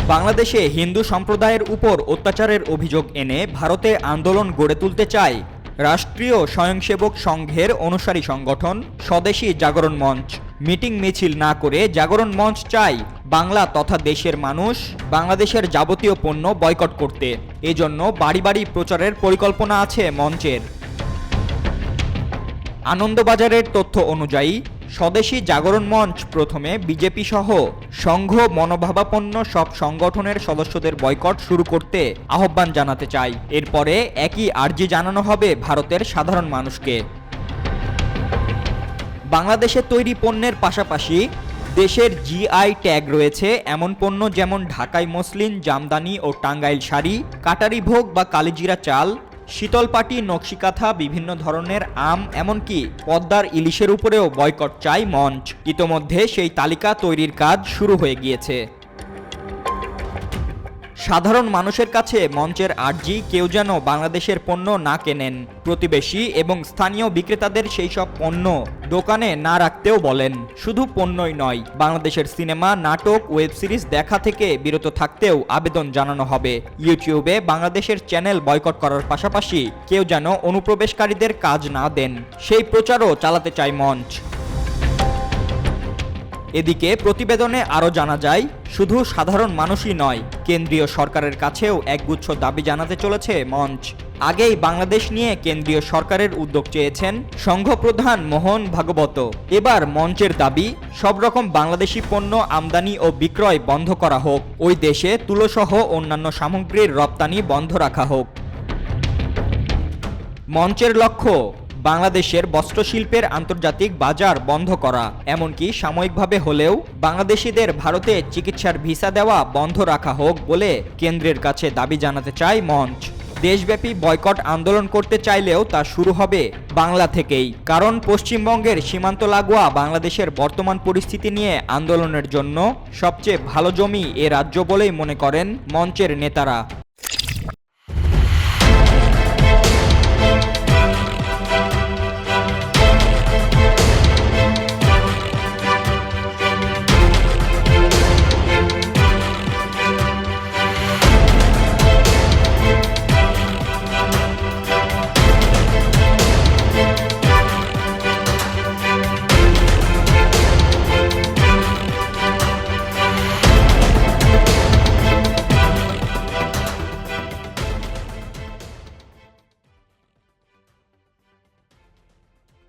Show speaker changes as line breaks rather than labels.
বাংলাদেশে হিন্দু সম্প্রদায়ের উপর অত্যাচারের অভিযোগ এনে ভারতে আন্দোলন গড়ে তুলতে চায় রাষ্ট্রীয় স্বয়ংসেবক সংঘের অনুসারী সংগঠন স্বদেশী জাগরণ মঞ্চ। মিটিং মিছিল না করে জাগরণ মঞ্চ চায় বাংলা তথা দেশের মানুষ বাংলাদেশের যাবতীয় পণ্য বয়কট করতে। এজন্য বাড়ি বাড়ি প্রচারের পরিকল্পনা আছে মঞ্চের। আনন্দবাজারের তথ্য অনুযায়ী স্বদেশী জাগরণ মঞ্চ প্রথমে বিজেপি সহ সংঘ মনোভাবাপন্ন সব সংগঠনের সদস্যদের বয়কট শুরু করতে আহ্বান জানাতে চায়। এরপরে একই আর্জি জানানো হবে ভারতের সাধারণ মানুষকে। বাংলাদেশে তৈরি পণ্যের পাশাপাশি দেশের জিআই ট্যাগ রয়েছে এমন পণ্য যেমন ঢাকাই মসলিন, জামদানি ও টাঙ্গাইল শাড়ি, কাটারি ভোগ বা কালিজিরা চাল, শীতলপাটি, নকশিকাঁথা, বিভিন্ন ধরনের আম, এমনকি পদ্মার ইলিশের উপরেও বয়কট চায় মঞ্চ। ইতোমধ্যে সেই তালিকা তৈরির কাজ শুরু হয়ে গিয়েছে। সাধারণ মানুষের কাছে মঞ্চের আর্জি কেউ যেন বাংলাদেশের পণ্য না কেনেন, প্রতিবেশী এবং স্থানীয় বিক্রেতাদের সেই সব পণ্য দোকানে না রাখতেও বলেন। শুধু পণ্যই নয়, বাংলাদেশের সিনেমা, নাটক, ওয়েব সিরিজ দেখা থেকে বিরত থাকতেও আবেদন জানানো হবে। ইউটিউবে বাংলাদেশের চ্যানেল বয়কট করার পাশাপাশি কেউ যেন অনুপ্রবেশকারীদের কাজ না দেন, সেই প্রচারও চালাতে চায় মঞ্চ। এদিকে প্রতিবেদনে আরও জানা যায়, শুধু সাধারণ মানুষই নয়, কেন্দ্রীয় সরকারের কাছেও একগুচ্ছ দাবি জানাতে চলেছে মঞ্চ। আগেই বাংলাদেশ নিয়ে কেন্দ্রীয় সরকারের উদ্যোগ চেয়েছেন সংঘপ্রধান মোহন ভাগবত। এবার মঞ্চের দাবি, সব রকম বাংলাদেশি পণ্য আমদানি ও বিক্রয় বন্ধ করা হোক, ওই দেশে তুলোসহ অন্যান্য সামগ্রীর রপ্তানি বন্ধ রাখা হোক। মঞ্চের লক্ষ্য বাংলাদেশের বস্ত্রশিল্পের আন্তর্জাতিক বাজার বন্ধ করা, এমনকি সাময়িকভাবে হলেও বাংলাদেশিদের ভারতে চিকিৎসার ভিসা দেওয়া বন্ধ রাখা হোক বলে কেন্দ্রের কাছে দাবি জানাতে চায় মঞ্চ। দেশব্যাপী বয়কট আন্দোলন করতে চাইলেও তা শুরু হবে বাংলা থেকেই, কারণ পশ্চিমবঙ্গের সীমান্ত লাগোয়া বাংলাদেশের বর্তমান পরিস্থিতি নিয়ে আন্দোলনের জন্য সবচেয়ে ভালো জমি এ রাজ্য বলেই মনে করেন মঞ্চের নেতারা।